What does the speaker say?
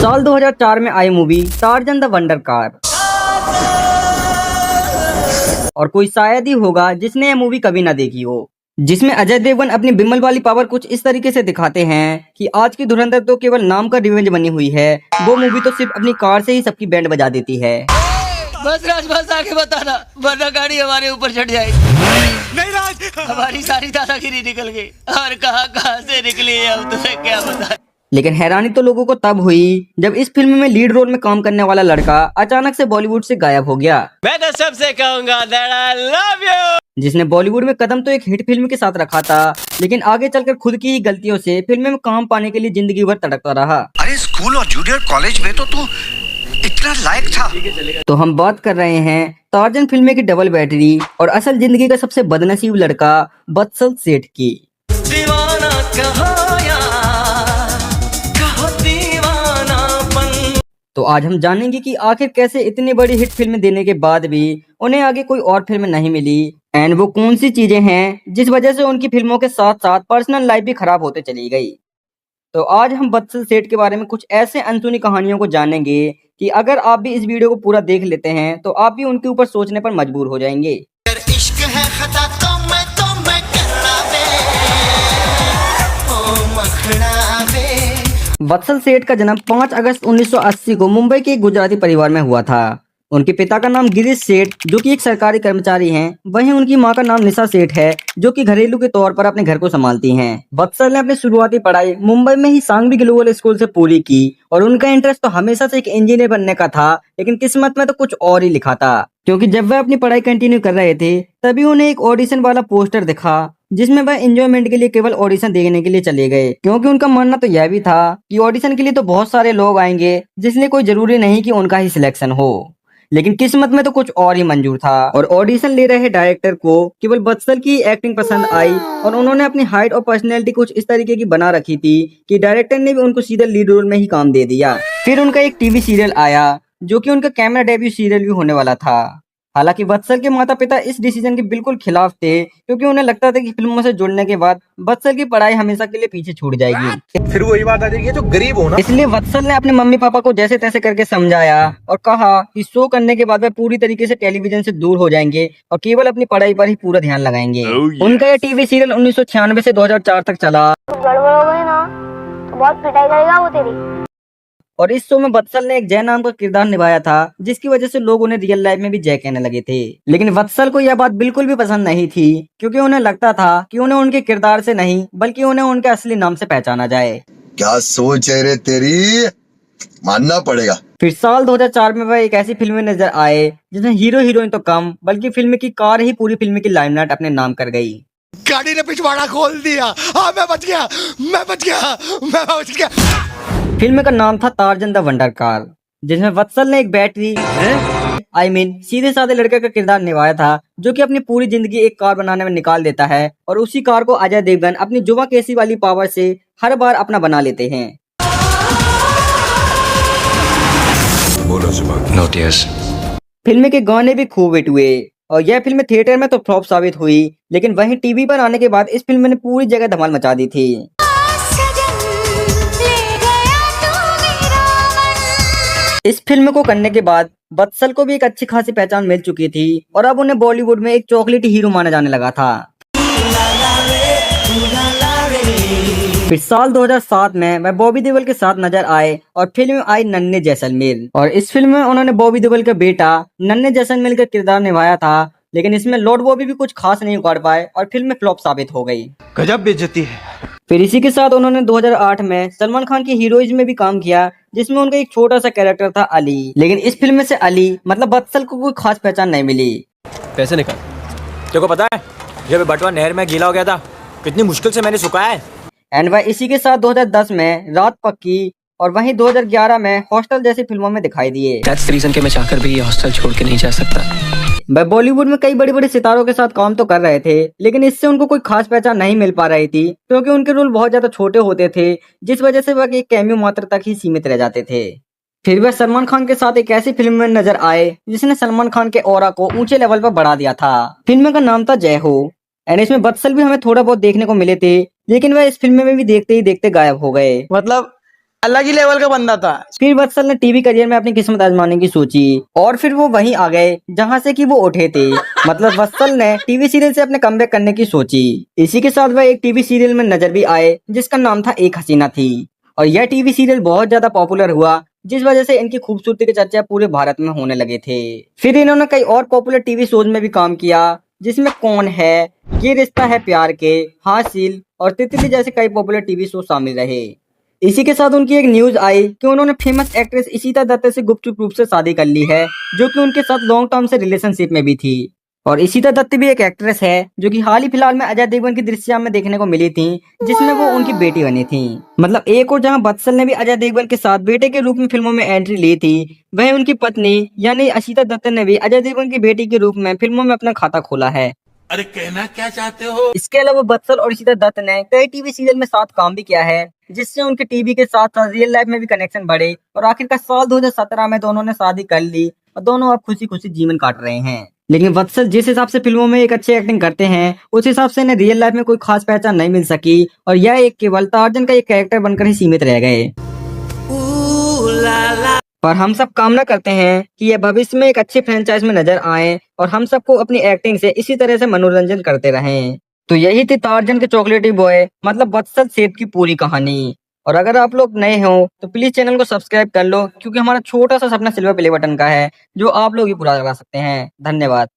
साल 2004 में आई movie Tarzan the wonder car. और कोई शायद ही होगा जिसने यह मूवी कभी ना देखी हो, जिसमें अजय देवगन अपनी बिमल वाली पावर कुछ इस तरीके से दिखाते हैं कि आज की धुरंधर तो केवल नाम का रिवेंज बनी हुई है, वो मूवी तो सिर्फ अपनी कार से ही सबकी बैंड बजा देती है। बस राज, बस आगे बताना वरना गाड़ी हमारे ऊपर चढ़ जाएगी। नहीं राज, हमारी सारी दादागिरी निकल गई और कहां से निकली है अब तुझे क्या पता। लेकिन हैरानी तो लोगों को तब हुई जब इस फिल्म में लीड रोल में काम करने वाला लड़का अचानक से बॉलीवुड से गायब हो गया। मैं तो सबसे कहूंगा दैट आई लव यू, जिसने बॉलीवुड में कदम तो एक हिट फिल्म के साथ रखा था, लेकिन आगे चलकर खुद की ही गलतियों से फिल्म में काम पाने के लिए जिंदगी भर तड़पता रहा। अरे स्कूल और जूनियर कॉलेज में तो तू इतना लायक था। तो हम बात कर रहे हैं टार्जन फिल्म की डबल बैटरी और असल जिंदगी का सबसे बदनसीब लड़का वत्सल सेठ की। दीवाना कहो यार, कहो दीवानापन। तो आज हम जानेंगे कि आखिर कैसे इतनी बड़ी हिट फिल्म देने के बाद भी उन्हें आगे कोई और फिल्म नहीं मिली, एंड वो कौन सी चीजें हैं जिस वजह से उनकी फिल्मों के साथ साथ पर्सनल लाइफ भी खराब होते चली गई। तो आज हम वत्सल सेठ के बारे में कुछ ऐसे अनसुनी कहानियों को जानेंगे कि अगर आप भी इस वीडियो को पूरा देख लेते हैं तो आप भी उनके ऊपर सोचने पर मजबूर हो जाएंगे। इश्क है खता तो मैं करना बे, ओ मखना बे। वत्सल सेठ का जन्म 5 अगस्त 1980 को मुंबई के एक गुजराती परिवार में हुआ था। उनके पिता का नाम गिरीश सेठ जो कि एक सरकारी कर्मचारी हैं, वहीं उनकी मां का नाम निशा सेठ है जो कि घरेलू के तौर पर अपने घर को संभालती हैं। वत्सल ने अपनी शुरुआती पढ़ाई मुंबई में ही सांगवी ग्लोबल स्कूल से पूरी की और उनका इंटरेस्ट तो हमेशा से एक इंजीनियर बनने का था, लेकिन किस्मत में तो कुछ और ही लिखा था, क्योंकि जब वह अपनी पढ़ाई कंटिन्यू कर रहे थे तभी उन्हें एक ऑडिशन वाला पोस्टर दिखा जिसमें वह एंजॉयमेंट के लिए केवल ऑडिशन देखने के लिए चले गए, क्योंकि उनका मानना तो यह भी था कि ऑडिशन के लिए तो बहुत सारे लोग आएंगे, जिसलिए कोई जरूरी नहीं कि उनका ही सिलेक्शन हो। लेकिन किस्मत में तो कुछ और ही मंजूर था और ऑडिशन ले रहे डायरेक्टर को केवल वत्सल की एक्टिंग पसंद आई और उन्होंने अपनी हाइट और पर्सनैलिटी कुछ इस तरीके की बना रखी थी कि डायरेक्टर ने भी उनको सीधे लीड रोल में ही काम दे दिया। फिर उनका एक टीवी सीरियल आया जो कि उनका कैमरा डेब्यू सीरियल भी होने वाला था। हालांकि वत्सल के माता पिता इस डिसीजन के बिल्कुल खिलाफ थे, क्योंकि उन्हें लगता था कि फिल्मों से जुड़ने के बाद वत्सल की पढ़ाई हमेशा के लिए पीछे छूट जाएगी। फिर वही बात आ जाएगी जो गरीब हो ना। इसलिए वत्सल ने अपने मम्मी पापा को जैसे तैसे करके समझाया और कहा कि शो करने के बाद वह पूरी तरीके से टेलीविजन से दूर हो जाएंगे और केवल अपनी पढ़ाई पर ही पूरा ध्यान लगाएंगे। उनका यह टीवी सीरियल 1996 से 2004 तक चला। गड़बड़ हो गई ना तो बहुत पिटाई करेगा वो तेरी। और इस शो में वत्सल ने एक जय नाम का किरदार निभाया था, जिसकी वजह से लोग उन्हें रियल लाइफ में भी जय कहने लगे थे। लेकिन वत्सल को यह बात बिल्कुल भी पसंद नहीं थी, क्योंकि उन्हें लगता था कि उन्हें उनके किरदार से नहीं बल्कि उन्हें उनके असली नाम से पहचाना जाए। क्या सोच है रे तेरी, मानना पड़ेगा। फिर साल 2004 में वह एक ऐसी फिल्म में नजर आए जिसमें हीरो हीरोइन तो कम बल्कि फिल्म की कार ही पूरी फिल्म की लाइमलाइट अपने नाम कर गई। गाड़ी ने पिछवाड़ा खोल दिया। हाँ, मैं बच गया, मैं बच गया, मैं बच गया। फिल्म का नाम था टार्जन द वंडर कार, जिसमें वत्सल ने एक बैटरी सीधे साधे लड़के का किरदार निभाया था, जो कि अपनी पूरी जिंदगी एक कार बनाने में निकाल देता है और उसी कार को अजय देवगन अपनी जुबा केसी वाली पावर से हर बार अपना बना लेते हैं। फिल्म के गाने भी खूब हिट हुए और यह फिल्म थिएटर में तो फ्लॉप साबित हुई, लेकिन वहीं टीवी पर आने के बाद इस फिल्म ने पूरी जगह धमाल मचा दी थी। इस फिल्म को करने के बाद वत्सल को भी एक अच्छी खासी पहचान मिल चुकी थी और अब उन्हें बॉलीवुड में एक चॉकलेटी हीरो माना जाने लगा था। फिर साल 2007 में वह बॉबी देओल के साथ नजर आए और फिल्म में आई नन्हे जैसलमेर, और इस फिल्म में उन्होंने बॉबी देओल का बेटा नन्हे जैसलमेर का किरदार निभाया था, लेकिन इसमें लॉर्ड बॉबी भी कुछ खास नहीं उगाड़ पाए और फिल्म में फ्लॉप साबित हो गई। गजब बेइज्जती है। फिर इसी के साथ उन्होंने 2008 में सलमान खान की हीरोइज में भी काम किया, जिसमें उनका एक छोटा सा कैरेक्टर था अली, लेकिन इस फिल्म में से अली मतलब वत्सल को कोई खास पहचान नहीं मिली। पैसे निकाल। तेरे को पता है जब बटवा नहर में गीला हो गया था कितनी मुश्किल से मैंने सुखाया है। एंड वह इसी के साथ 2010 में रात पक्की और वहीं 2011 में हॉस्टल जैसी फिल्मों में दिखाई दिए। That's the reason कि मैं चाहकर भी ये हॉस्टल छोड़ के नहीं जा सकता। वह बॉलीवुड में कई बड़े बड़े सितारों के साथ काम तो कर रहे थे, लेकिन इससे उनको कोई खास पहचान नहीं मिल पा रही थी, क्योंकि उनके रोल बहुत ज्यादा छोटे होते थे, जिस वजह से वह एक कैमियो मात्र तक ही सीमित रह जाते थे। फिर वह सलमान खान के साथ एक ऐसी फिल्म में नजर आए जिसने सलमान खान के ऑरा को ऊंचे लेवल पर बढ़ा दिया था। फिल्म का नाम था जय हो, एंड इसमें वत्सल भी हमें थोड़ा बहुत देखने को मिले थे, लेकिन वह इस फिल्म में भी देखते ही देखते गायब हो गए। मतलब अलग ही लेवल का बंदा था। फिर वत्सल ने टीवी करियर में अपनी किस्मत आजमाने की सोची और फिर वो वहीं आ गए जहां से कि वो उठे थे। मतलब वत्सल ने टीवी सीरियल से अपने कमबैक करने की सोची। इसी के साथ वह एक टीवी सीरियल में नजर भी आए जिसका नाम था एक हसीना थी, और यह टीवी सीरियल बहुत ज्यादा पॉपुलर हुआ जिस वजह से इनकी खूबसूरती के चर्चा पूरे भारत में होने लगे थे। फिर इन्होंने कई और पॉपुलर टीवी शोज में भी काम किया जिसमें कौन है, ये रिश्ता है प्यार के, हासिल और तितली जैसे कई पॉपुलर टीवी शो शामिल रहे। इसी के साथ उनकी एक न्यूज आई कि उन्होंने फेमस एक्ट्रेस इशिता दत्त से गुपचुप रूप से शादी कर ली है, जो कि उनके साथ लॉन्ग टर्म से रिलेशनशिप में भी थी। और इशिता दत्त भी एक एक्ट्रेस है जो कि हाल ही फिलहाल में अजय देवगन की दृश्यम में देखने को मिली थी, जिसमें वो उनकी बेटी बनी थी। मतलब एक और जहां वत्सल ने भी अजय देवगन के साथ बेटे के रूप में फिल्मों में एंट्री ली थी, वहीं उनकी पत्नी यानी इशिता दत्त ने भी अजय देवगन की बेटी के रूप में फिल्मों में अपना खाता खोला है। अरे कहना क्या चाहते हो? इसके अलावा वत्सल और इशिता दत्त ने कई टीवी सीरियल में साथ काम भी किया है, जिससे उनके टीवी के साथ साथ रियल लाइफ में भी कनेक्शन बढ़े और आखिरकार साल 2017 में दोनों ने शादी कर ली और दोनों अब खुशी खुशी जीवन काट रहे हैं। लेकिन वत्सल जिस हिसाब से फिल्मों में एक अच्छी एक्टिंग करते हैं, उस हिसाब से इन्हें रियल लाइफ में कोई खास पहचान नहीं मिल सकी और यह एक केवल टार्जन का एक कैरेक्टर बनकर ही सीमित रह गए। पर हम सब कामना करते हैं कि यह भविष्य में एक अच्छी फ्रेंचाइज में नजर आए और हम सबको अपनी एक्टिंग से इसी तरह से मनोरंजन करते रहें। तो यही थी टार्जन के चॉकलेटी बॉय मतलब वत्सल सेठ की पूरी कहानी। और अगर आप लोग नए हो तो प्लीज चैनल को सब्सक्राइब कर लो, क्योंकि हमारा छोटा सा सपना सिल्वर प्ले बटन का है जो आप लोग ही पूरा करा सकते हैं। धन्यवाद।